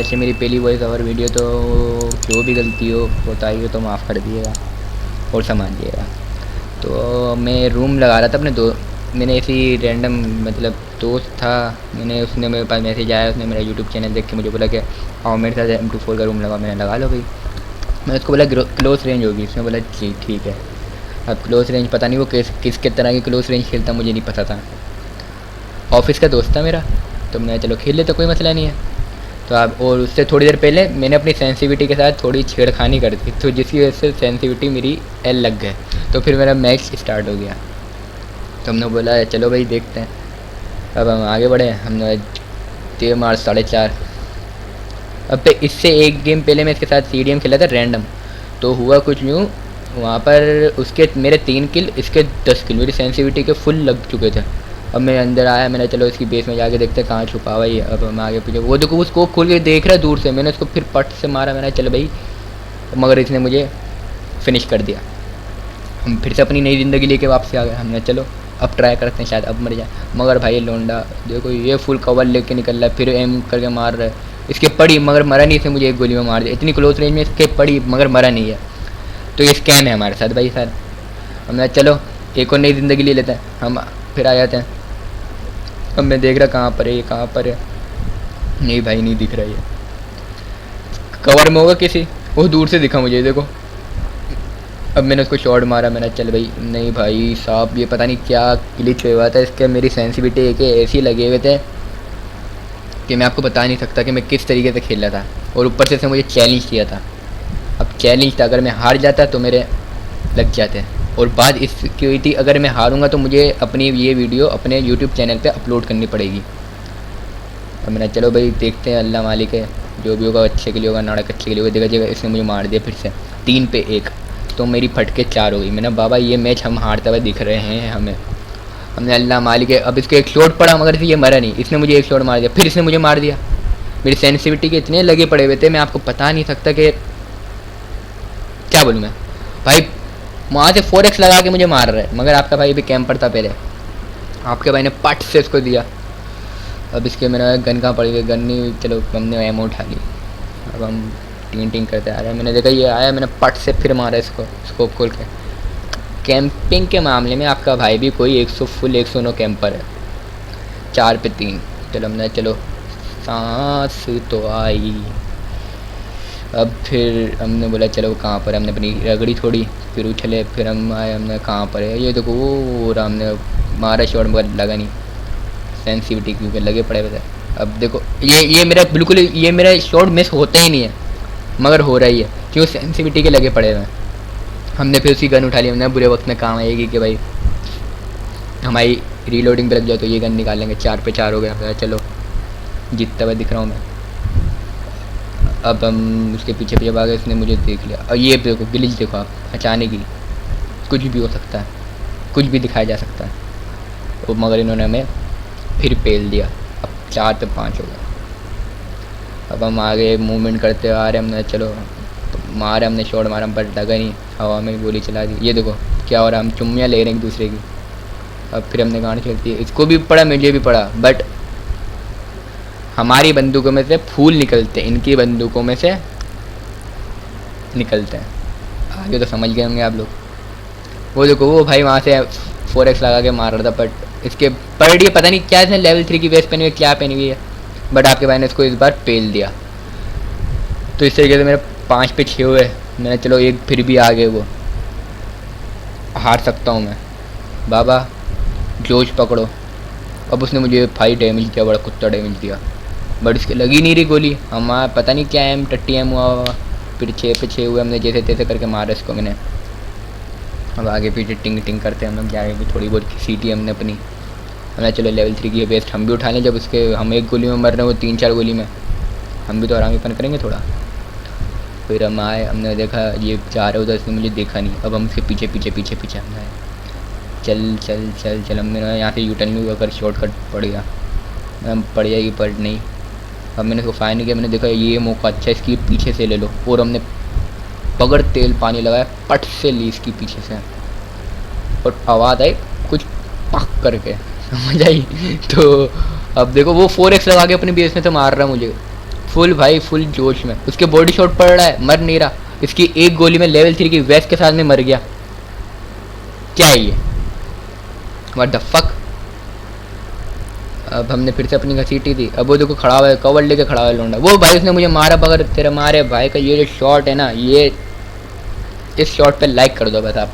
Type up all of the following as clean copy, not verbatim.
आज से मेरी पहली वॉइस ओवर वीडियो, तो जो भी गलती हो बताई हो तो माफ़ कर दिएगा और समझिएगा। तो मैं रूम लगा रहा था अपने मैंने ऐसी रैंडम मतलब दोस्त था, उसने मेरे पास मैसेज आया, उसने मेरा यूट्यूब चैनल देख के मुझे बोला कि आओ मेरे साथ M24 का रूम लगा। मैंने लगा लो भाई। मैंने उसको बोला क्लोज रेंज होगी, उसने बोला जी ठीक है। अब क्लोज रेंज पता नहीं वो किस तरह की क्लोज रेंज खेलता, मुझे नहीं पता था। ऑफिस का दोस्त था मेरा, तो मैं चलो खेल लेता, कोई मसला नहीं है। तो आप और उससे थोड़ी देर पहले मैंने अपनी सेंसिटिविटी के साथ थोड़ी छेड़खानी कर दी, तो जिसकी वजह से सेंसिटिविटी मेरी एल लग गए, तो फिर मेरा मैच स्टार्ट हो गया। तो हमने बोला चलो भाई देखते हैं। अब हम आगे बढ़े, हमने 3 मार्च 4:30। अब पे इससे एक गेम पहले मैं इसके साथ CDM खेला था रैंडम। तो हुआ कुछ यूँ, वहाँ पर उसके मेरे 3 किल, इसके 10 किल, मेरी सेंसिटिविटी के फुल लग चुके थे। अब मैं अंदर आया, मैंने चलो इसकी बेस में जाके देखते कहाँ छुपा हुआ ये। अब हम आगे पीछे, वो देखो उसको खोल के देख रहा है दूर से। मैंने उसको फिर पट से मारा, मैंने चलो भाई, मगर इसने मुझे फिनिश कर दिया। हम फिर से अपनी नई ज़िंदगी लेके वापस आ गए। हमने चलो अब ट्राई करते हैं, शायद अब मर जाए। मगर भाई लोंडा देखो ये फुल कवर लेके निकल रहा है, फिर एम करके मार रहा है। इसके पड़ी मगर मरा नहीं, इसने मुझे एक गोली में मार दिया। इतनी क्लोज रेंज में इसके पड़ी मगर मरा नहीं है। तो ये स्कैम है हमारे साथ भाई सर। हमने चलो एक और नई ज़िंदगी ले लेते हैं, हम फिर आ जाते हैं। अब मैं देख रहा कहाँ पर है ये, कहाँ पर है। नहीं भाई नहीं दिख रहा ये, कवर में होगा किसी, वो दूर से दिखा मुझे देखो। अब मैंने उसको शॉट मारा, मैंने चल भाई। नहीं भाई साहब ये पता नहीं क्या ग्लिच हुआ था इसके, मेरी सेंसिटिविटी के ऐसे लगे हुए थे कि मैं आपको बता नहीं सकता कि मैं किस तरीके से खेल रहा था। और ऊपर से मुझे चैलेंज किया था। अब चैलेंज था, अगर मैं हार जाता तो मेरे लग जाते। और बात इसकी हुई थी, अगर मैं हारूंगा तो मुझे अपनी ये वीडियो अपने यूट्यूब चैनल पे अपलोड करनी पड़ेगी। अब मैंने चलो भाई देखते हैं, अल्लाह मालिक है, जो भी होगा अच्छे के लिए होगा, नाटक अच्छे के लिए होगा। देखा जगह इसने मुझे मार दिया फिर से 3 पे 1, तो मेरी फटके 4 हो गई। मैंने बाबा ये मैच हम हारते हुए दिख रहे हैं हमें। हमने अल्लाह मालिक है। अब इसको एक शॉट पड़ा मगर ये मरा नहीं, इसने मुझे एक शॉट मार दिया, फिर इसने मुझे मार दिया। मेरी सेंसिटिविटी के इतने लगे पड़े हुए थे, मैं आपको बता नहीं सकता कि क्या बोलूँ मैं भाई। वहाँ से 4x लगा के मुझे मार रहा है, मगर आपका भाई भी कैंपर था पहले, आपके भाई ने पट से इसको दिया। अब इसके मेरा गन कहाँ पड़ गई, गन नहीं, चलो हमने एमो उठा ली। अब हम टिंग टिंग करते आ रहे हैं। मैंने देखा ये आया, मैंने पट से फिर मारा इसको स्कोप खोल के। कैंपिंग के मामले में आपका भाई भी कोई 100 फुल 109 कैंपर है, 4 पे 3। चलो हमने चलो सांस तो आई। अब फिर हमने बोला चलो कहाँ पर, हमने अपनी रगड़ी थोड़ी, फिर उछले, फिर हम आए, हमने कहाँ पर है ये देखो वो, और हमने मारा शॉट मगर लगा नहीं, सेंसिटिविटी क्योंकि लगे पड़े हुए थे। अब देखो ये मेरा बिल्कुल, ये मेरा शॉट मिस होता ही नहीं है मगर हो रही है क्यों, सेंसिटिविटी के लगे पड़े हुए हैं। हमने फिर उसी गन उठा ली, हमने बुरे वक्त में काम आएगी कि भाई हमारी रीलोडिंग पे लग जाए तो ये गन निकाल लेंगे। 4 पे 4 हो गया, चलो जीतता हुआ दिख रहा हूँ मैं। अब हम उसके पीछे पीछे भागे, उसने मुझे देख लिया। और ये देखो ग्लिच देखो आप, अचानक ही कुछ भी हो सकता है, कुछ भी दिखाया जा सकता है। तो मगर इन्होंने हमें फिर पेल दिया। अब 4 पे 5 हो गया। अब हम आगे मूवमेंट करते आ रहे, हमने चलो मारे, हमने शॉट मारा पर लगा नहीं, हवा में गोली चला दी। ये देखो क्या हो रहा है, हम चुम्मियाँ ले रहे हैं एक दूसरे की। अब फिर हमने गाड़ी चलती है, इसको भी पड़ा मुझे भी पड़ा, बट हमारी बंदूकों में से फूल निकलते हैं, इनकी बंदूकों में से निकलते हैं। आगे तो समझ गए होंगे आप लोग। वो देखो वो भाई वहाँ से 4x लगा के मार रहा था, बट इसके पर ये पता नहीं क्या इसने लेवल 3 की वेस्ट पहनी हुई है, क्या पहनी हुई है, बट आपके भाई ने इसको इस बार पेल दिया। तो इस तरीके से मेरे 5 पे 6 हुए। मैंने चलो एक फिर भी आगे, वो हार सकता हूँ मैं, बाबा जोश पकड़ो। अब उसने मुझे 5 डैमेज दिया, बड़ा कुत्ता डैमेज दिया, बट इसके लगी नहीं रही गोली। हमारा पता नहीं क्या एम 30 एम हुआ, फिर 6 पे 6 हुए। हमने जैसे तैसे करके मारा इसको मैंने। अब आगे पीछे टिंग टिंग करते हम लोग जाए भी, थोड़ी बहुत सीटी हमने अपनी। हमने चलो लेवल 3 की वेस्ट हम भी उठा लें, जब उसके हम एक गोली में मर रहे हैं, वो 3-4 गोली में, हम भी तो आराम करेंगे थोड़ा। फिर हम आए, हमने देखा ये जा रहे उधर, इसने मुझे देखा नहीं। अब हम उसके पीछे पीछे पीछे पीछे हम आए, चल चल चल चल। हमने यहाँ से यूटर्न में अगर शॉर्टकट पड़ गया हम पड़ जाएगी, पर नहीं। अब मैंने इसको फायर नहीं किया, मैंने देखा ये मौका अच्छा, इसकी पीछे से ले लो, और हमने बगैर तेल पानी लगाया, पट से ली इसकी पीछे से, और आवाज़ आई कुछ पक करके, समझ आई। तो अब देखो वो 4x लगा के अपनी बेस में से मार रहा है मुझे, फुल भाई फुल जोश में, उसके बॉडी शॉट पड़ रहा है, मर नहीं रहा। इसकी एक गोली में लेवल 3 की वेस्ट के साथ में मर गया। क्या है ये, व्हाट द फक। अब हमने फिर से अपनी घसीटी थी। अब वो देखो खड़ा हुआ है, कवर लेके खड़ा हुआ है लौंडा। वो भाई उसने मुझे मारा, बगैर तेरे मारे भाई का ये जो शॉट है ना, ये इस शॉट पे लाइक कर दो बस आप।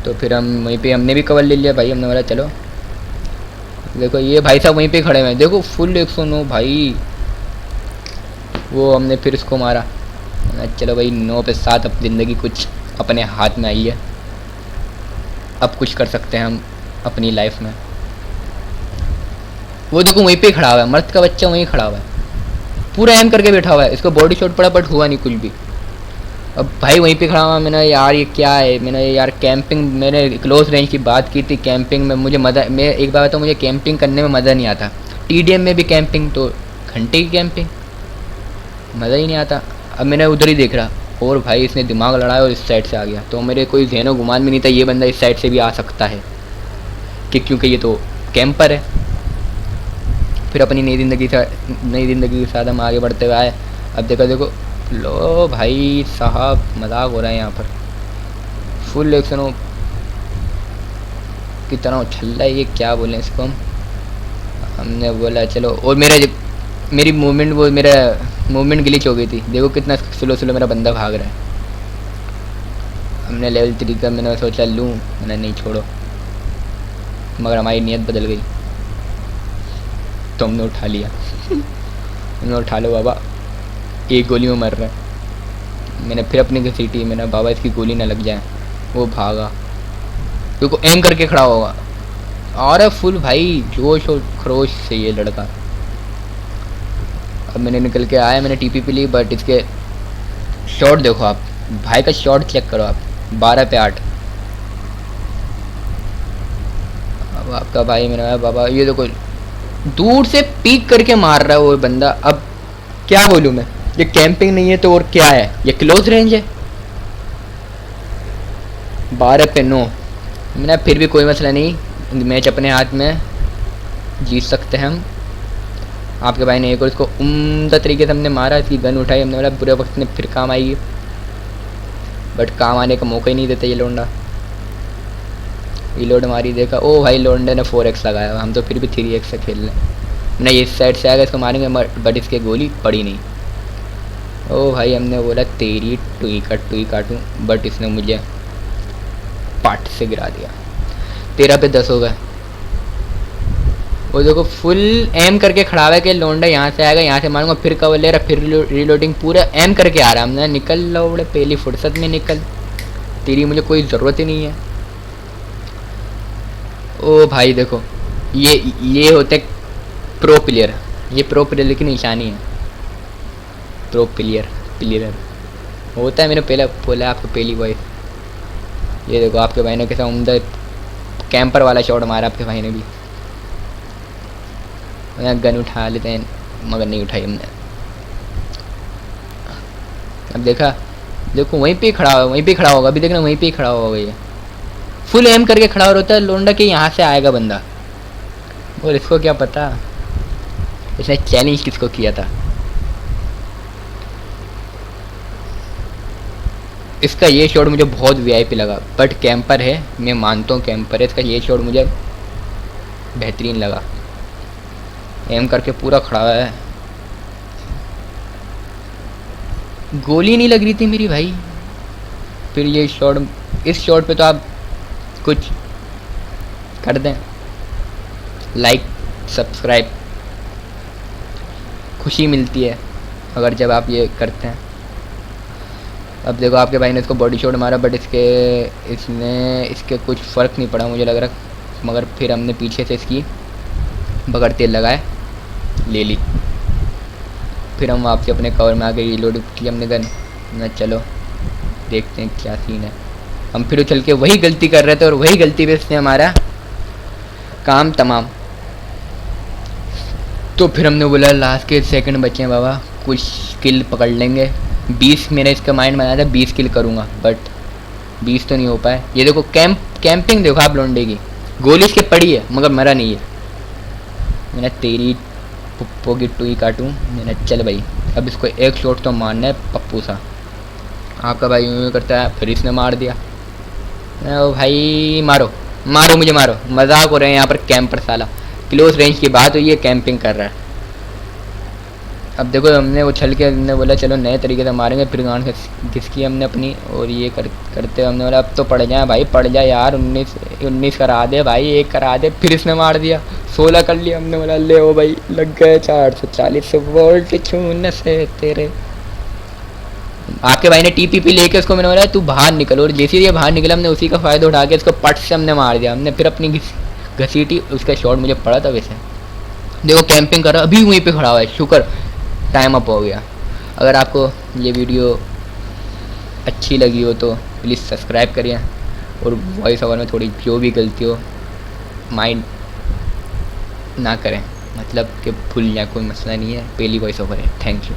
तो फिर हम वहीं पे हमने भी कवर ले लिया भाई। हमने बोला चलो, देखो ये भाई साहब वहीं पे खड़े हुए हैं, देखो फुल 109 भाई। वो हमने फिर इसको मारा। चलो भाई 9 पे 7, अब ज़िंदगी कुछ अपने हाथ में आई है, अब कुछ कर सकते हैं हम अपनी लाइफ में। वो देखो वहीं पे खड़ा हुआ है, मर्द का बच्चा वहीं खड़ा हुआ है, पूरा एम करके बैठा हुआ है। इसको बॉडी शॉट पड़ा बट हुआ नहीं कुछ भी। अब भाई वहीं पे खड़ा हुआ। मैंने यार ये क्या है, मैंने यार कैंपिंग, मैंने क्लोज रेंज की बात की थी। कैंपिंग में मुझे मज़ा, मैं एक बार तो मुझे कैंपिंग करने में मज़ा नहीं आता। टीडीएम में भी कैंपिंग तो घंटे की कैंपिंग, मज़ा ही नहीं आता। अब मैंने उधर ही देख रहा और भाई इसने दिमाग लड़ाया और इस साइड से आ गया। तो मेरे कोई ज़हनो गुमान भी नहीं था ये बंदा इस साइड से भी आ सकता है, कि क्योंकि ये तो कैंपर है। फिर अपनी नई ज़िंदगी के साथ हम आगे बढ़ते हुए आए। अब देखो लो भाई साहब मजाक हो रहा है यहाँ पर। फुल 109 की तरह उछल रहा है ये, क्या बोलें इसको हम। हमने बोला चलो, और मेरी मूवमेंट, वो मेरा मूवमेंट ग्लिच हो गई थी। देखो कितना स्लो मेरा बंदा भाग रहा है। हमने लेवल 3 का मैंने सोचा लूँ, मैंने नहीं छोड़ो, मगर हमारी नीयत बदल गई तो हमने उठा लिया। हमने उठा लो बाबा, एक गोली में मर रहा है। मैंने फिर अपनी घसीटी, मैंने बाबा इसकी गोली ना लग जाए। वो भागा, देखो एम करके खड़ा होगा और फुल भाई जोश और खरोश से ये लड़का। अब मैंने निकल के आया, मैंने टीपी पी ली, बट इसके शॉट देखो आप, भाई का शॉट चेक करो आप, 12 पे 8। अब आपका भाई मैंने बाबा ये देखो दूर से पीक करके मार रहा है वो बंदा। अब क्या बोलूँ मैं, ये कैंपिंग नहीं है तो और क्या है, ये क्लोज रेंज है। 12 पे 9। मैंने फिर भी कोई मसला नहीं, मैच अपने हाथ में, जीत सकते हैं हम। आपके भाई ने एक और इसको उम्दा तरीके से हमने मारा, इसकी गन उठाई, हमने बोला बुरे वक्त में फिर काम आएगी, बट काम आने का मौका ही नहीं देता ये लोंडा। रीलोड मारी, देखा ओ भाई लोंडे ने 4x लगाया, हम तो फिर भी 3x से खेल रहे। मैंने इस साइड से आएगा इसको मारेंगे, बट इसके गोली पड़ी नहीं। ओ भाई हमने बोला तेरी टुई काटूँ, बट इसने मुझे पाट से गिरा दिया। 13 पे 10 हो गए। वो देखो फुल एम करके खड़ा हुआ है कि लोंडा यहाँ से आएगा, यहाँ से मारूंगा, फिर कवर ले रहा, फिर रीलोडिंग, पूरा एम करके आ रहा है। हमने निकल लो बड़े, पहली फुर्सत में निकल, तेरी मुझे कोई ज़रूरत ही नहीं है। ओ भाई देखो ये होते प्रो प्लेयर, ये प्रो प्लेयर की निशानी है। प्रो प्लेयर होता है, मैंने पहले बोला आपको पहली वॉइस। ये देखो आपके भाई ने कैसा उम्दा कैंपर वाला शॉट मारा, आपके भाई ने भी। गन उठा लेते हैं, मगर नहीं उठाई हमने। अब देखो वहीं पे खड़ा होगा, अभी देखना वहीं पे ही खड़ा होगा ये, फुल एम करके खड़ा हो रहता है लोंडा कि यहाँ से आएगा बंदा। और इसको क्या पता इसने चैलेंज किसको किया था। इसका ये शॉट मुझे बहुत वीआईपी लगा, बट कैंपर है, मैं मानता हूँ कैंपर है। इसका ये शॉट मुझे बेहतरीन लगा, एम करके पूरा खड़ा है, गोली नहीं लग रही थी मेरी भाई। फिर ये शॉट, इस शॉट पे तो आप कुछ कर दें, लाइक सब्सक्राइब, खुशी मिलती है अगर जब आप ये करते हैं। अब देखो आपके भाई ने इसको बॉडी शॉट मारा, बट इसके कुछ फ़र्क नहीं पड़ा मुझे लग रहा, मगर फिर हमने पीछे से इसकी बगैर तेल लगाए ले ली। फिर हम वापसी अपने कवर में आके रीलोड की हमने गन ना, चलो देखते हैं क्या सीन है। हम फिर उछल के वही गलती कर रहे थे और वही गलती पे इसने हमारा काम तमाम। तो फिर हमने बोला लास्ट के सेकंड बचे हैं बाबा, कुछ किल पकड़ लेंगे। 20 मैंने इसका माइंड बनाया था 20 किल करूँगा, बट 20 तो नहीं हो पाए। ये देखो कैंपिंग देखो आप लोंडे की, गोली इसके पड़ी है मगर मरा नहीं है। मैंने तेरी पुप्पो की टुई काटूँ। मैंने चल भाई अब इसको एक शॉट तो मारना है पप्पू सा। आपका भाई यूँ करता है, फिर इसने मार दिया। ओ भाई मारो मारो मुझे मारो, मजाक हो रहे हैं यहाँ पर कैंपर साला। क्लोज रेंज की बात हुई है, कैंपिंग कर रहा है। अब देखो हमने उछल के हमने बोला चलो नए तरीके से मारेंगे, फिर गांड घिसकी हमने अपनी, और ये करते हमने बोला अब तो पड़ जाए भाई, पड़ जाए यार, 19 करा दे भाई, एक करा दे। फिर इसने मार दिया, 16 कर लिया। हमने बोला ले ओ भाई लग गए 440 वोल्ट छूने से तेरे। आपके भाई ने टीपीपी लेके उसको मैंने बोला तू बाहर निकल, और जैसे ही ये बाहर निकला हमने उसी का फ़ायदा उठा के इसको पट से हमने मार दिया। हमने फिर अपनी घसीटी, उसका शॉट मुझे पड़ा था वैसे। देखो कैंपिंग कर रहा अभी वहीं पे खड़ा हुआ है, शुक्र टाइम अप हो गया। अगर आपको ये वीडियो अच्छी लगी हो तो प्लीज़ सब्सक्राइब करिए, और वॉइस ओवर में थोड़ी जो भी गलती हो माइंड ना करें, मतलब कि भूल जाए, कोई मसला नहीं है, पहली वॉइस ओवर है। Thank you.